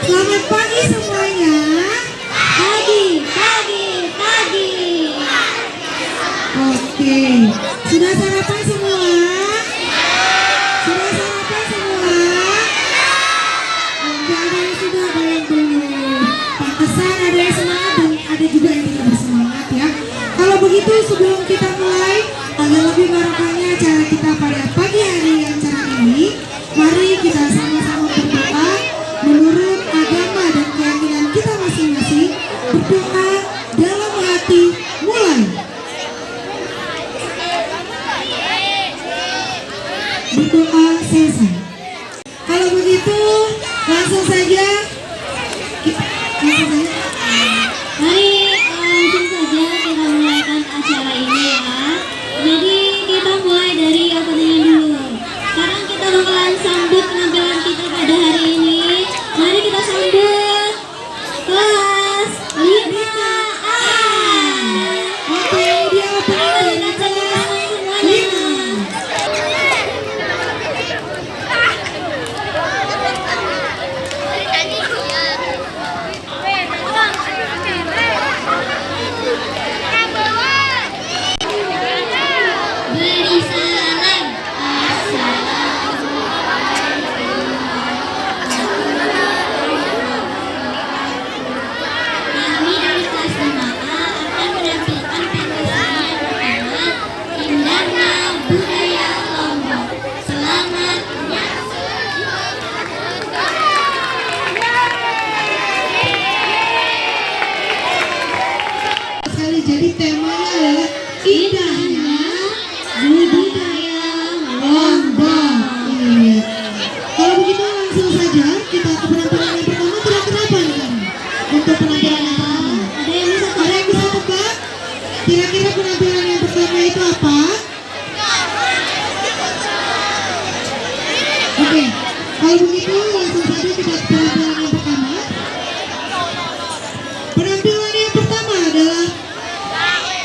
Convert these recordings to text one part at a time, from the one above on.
Selamat pagi semuanya. Pagi. Oke, sudah sarapan semua? Sudah sarapan semua? Enggak, ada yang sudah, ada yang belum. Pantesan ada yang semangat dan ada juga yang tidak bersemangat ya. Kalau begitu sebelum kita mulai agar lebih barokahnya acara kita pada pagi hari acara ini, mari kita sama-sama berdoa menurut agama dan keyakinan kita masing-masing. Berdoa dalam hati, mulai. Berdoa selesai. Kalau begitu langsung saja. Mari langsung saja kita mulaikan acara ini ya. Jadi kita mulai dari opening dulu. Sekarang kita bakalan sambut penampilan kita pada hari ini. Mari kita sambut kelas 5A. Oke, dia opening dari kelas 5. Beri salam. Kami dari kelas 5A akan menampilkan pentas yang pertama, indahnya budaya Lombok. Selamat menyaksikan. Sekali jadi temanya adalah indahnya budaya Lombok. Iya. Kalau begitu langsung saja kita ke penampilan yang pertama. Kira-kira apa nih kamu? Untuk penampilan yang pertama, ada yang bisa tebak? Kira-kira penampilan yang pertama itu apa? Oke, kalau begitu langsung saja kita ke penampilan yang pertama. Penampilan yang pertama adalah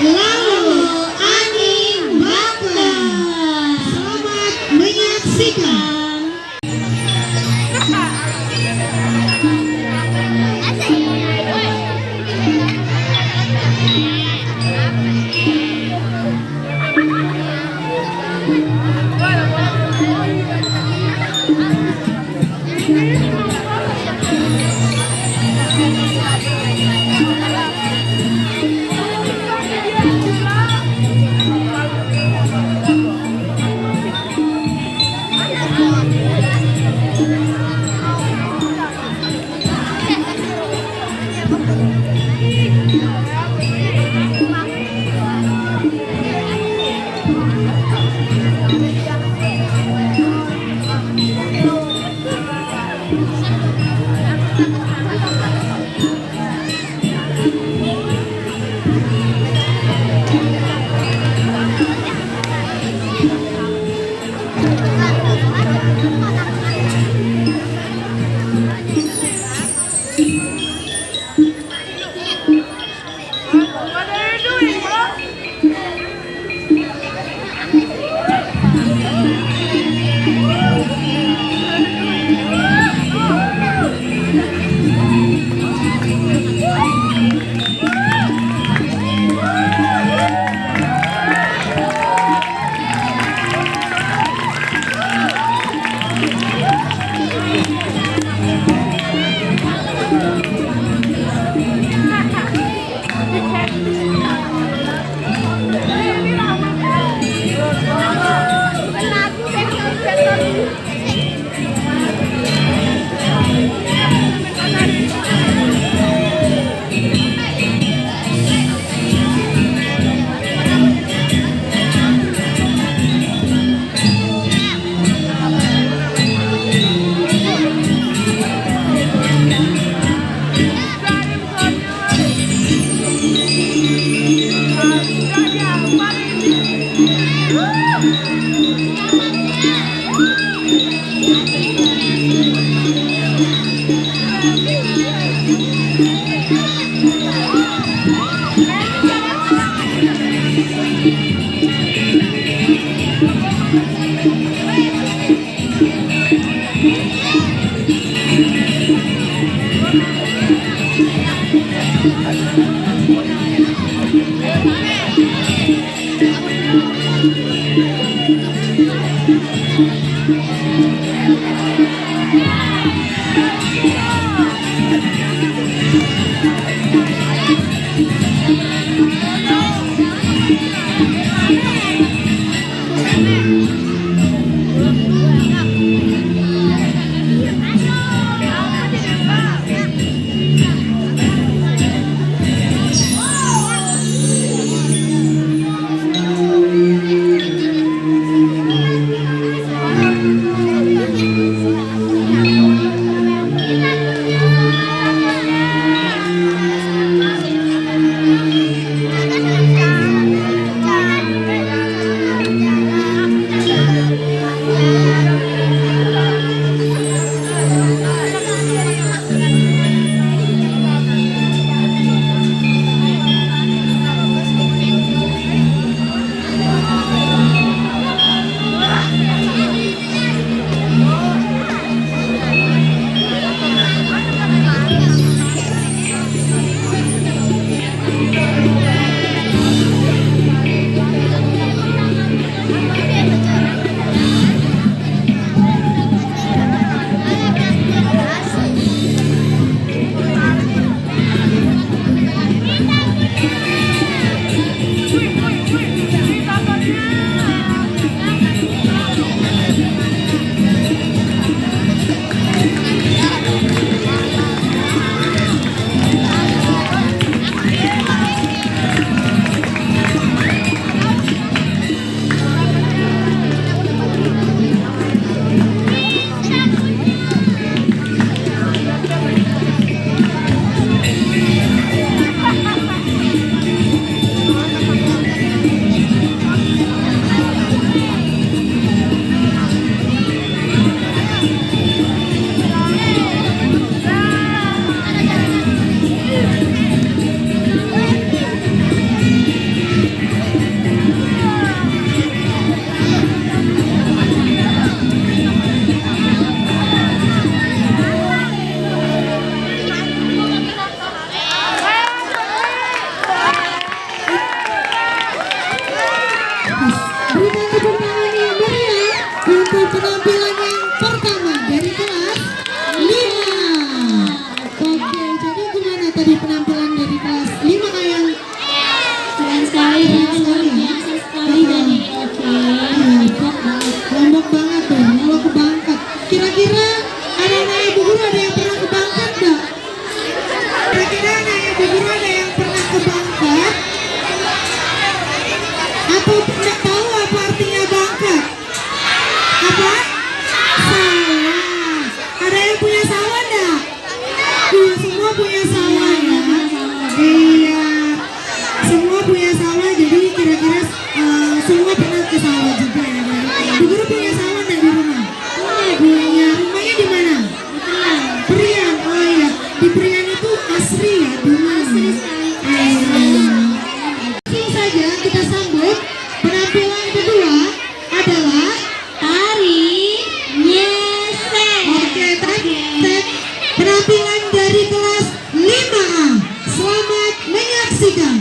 Lalu Angin Bakar. Selamat menyaksikan. sawah, jadi kira-kira semua pernah ke sawah juga ya. Bu Guru punya sawah nggak di rumah? Punya. Rumahnya di mana? Prian. Oh iya, di Prian itu asri ya, dulu. Asri sekali. Langsung saja kita sambut penampilan kedua adalah Tari nyesek. Oke, penampilan dari kelas 5A. Selamat menyaksikan.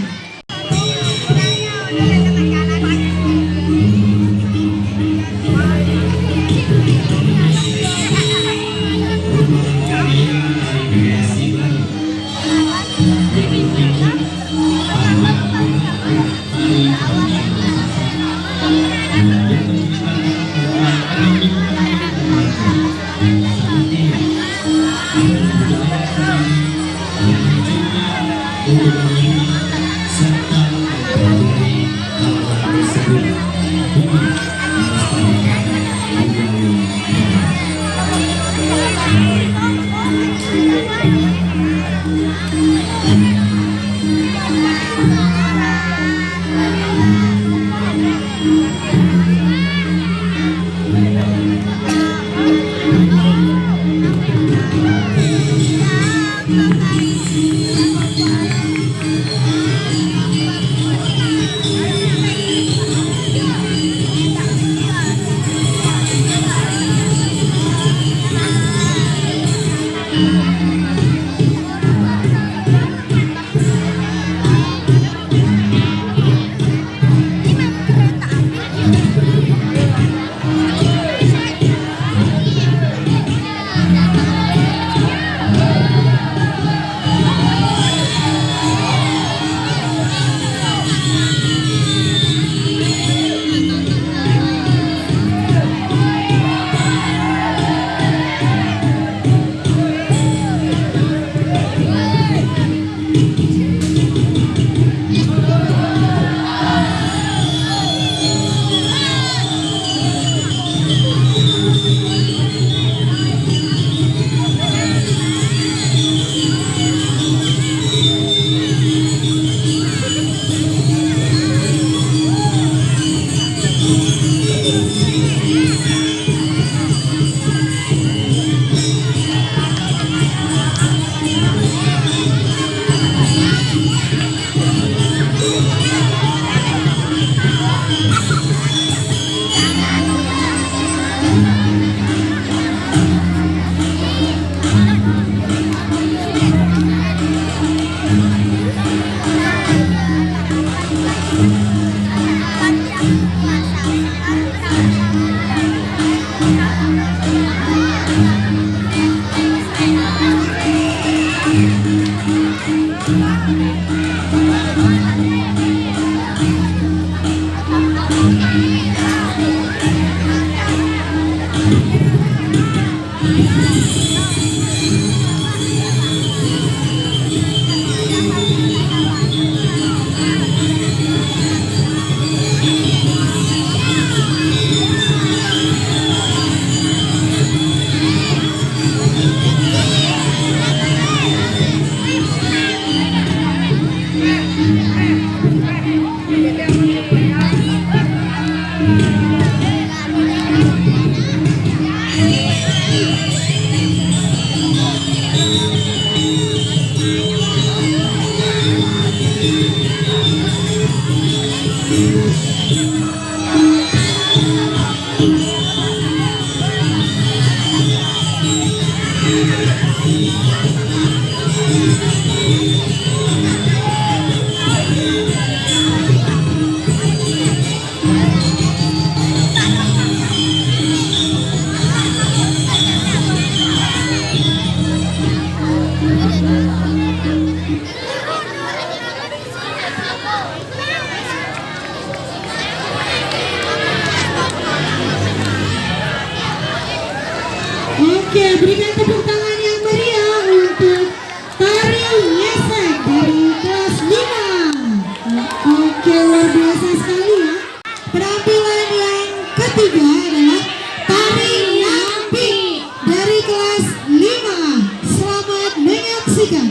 Oke, berikan tepuk tangan yang meriah untuk tari nyesek dari kelas 5. Oke, luar biasa sekali ya. Penampilan yang ketiga adalah tari nampi dari kelas 5. Selamat menyaksikan.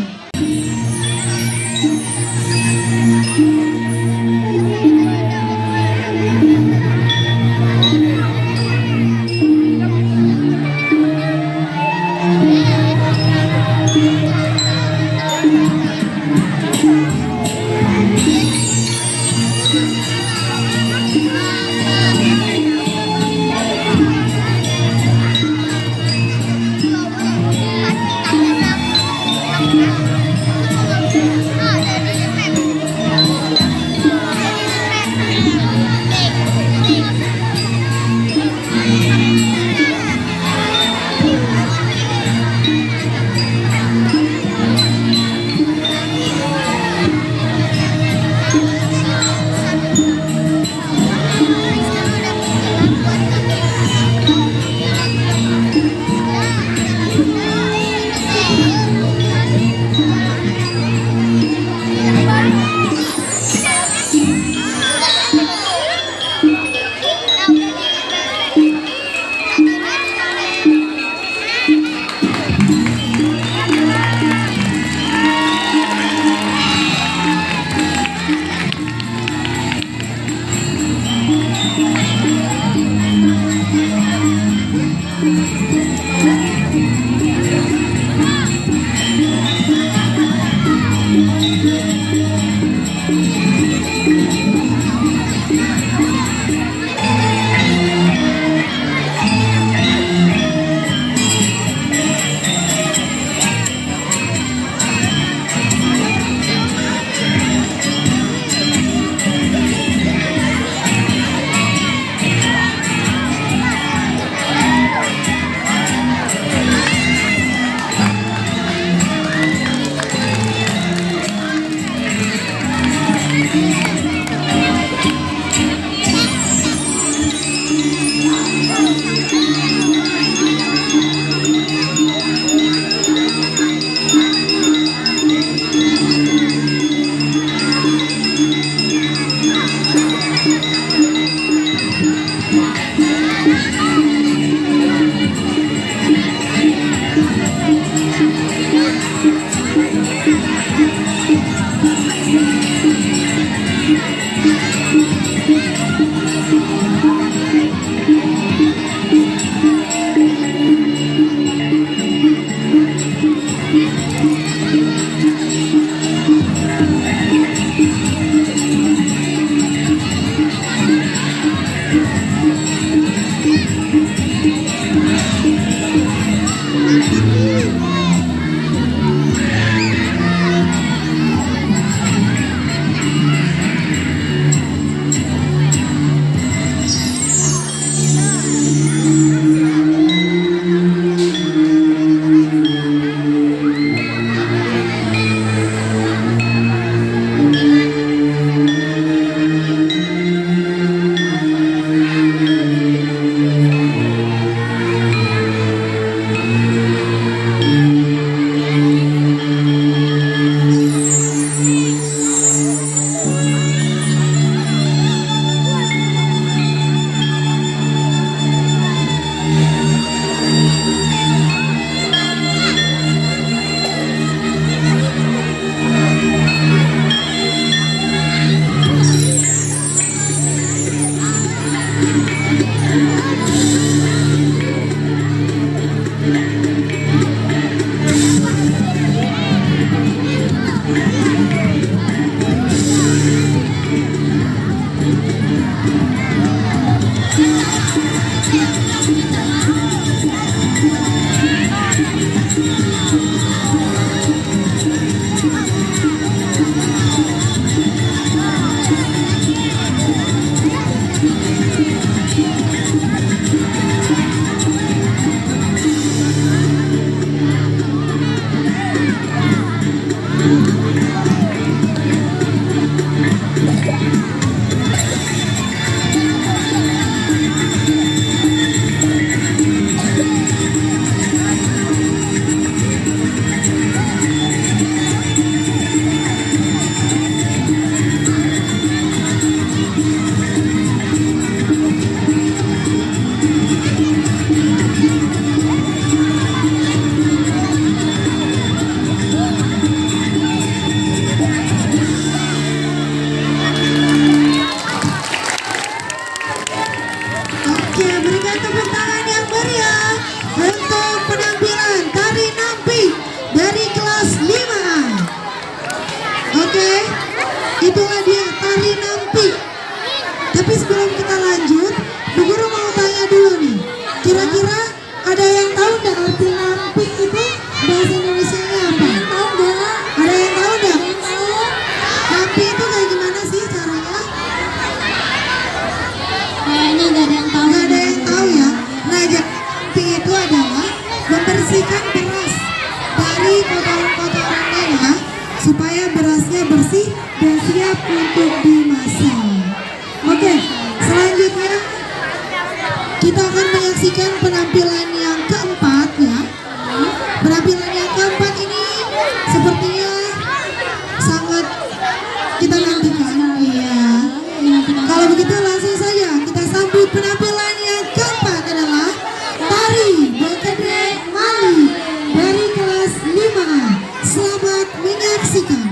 nggak ada yang tahu. Nggak ada yang tahu ya. Nah, jadi itu adalah membersihkan beras dari kotoran-kotorannya ya, supaya berasnya bersih dan siap untuk dimasak. Oke, selanjutnya kita akan menyaksikan penampilan yang keempat ya. Penampilan yang keempat ini sepertinya sangat kita nantikan. Iya. Kalau begitu langsung saja kita sambut penampilan yang keempat adalah tari Bekede Mali dari kelas 5A. Selamat menyaksikan.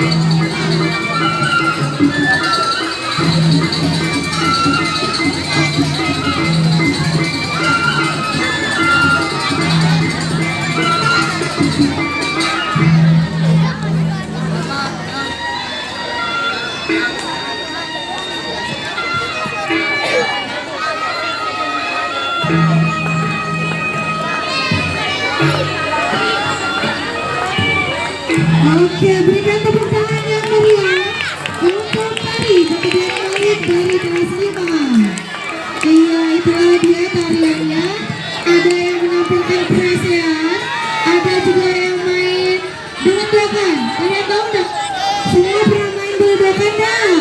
Thank you. Oke, berikan tepuk tangan yang meriah untuk tari kemudian balik dari kelas 5. Iya, itulah dia tariannya. Ada yang menampilkan perasian, ada juga yang main belendokan. Kalian tahu nggak? Semua pernah main belendokan nggak?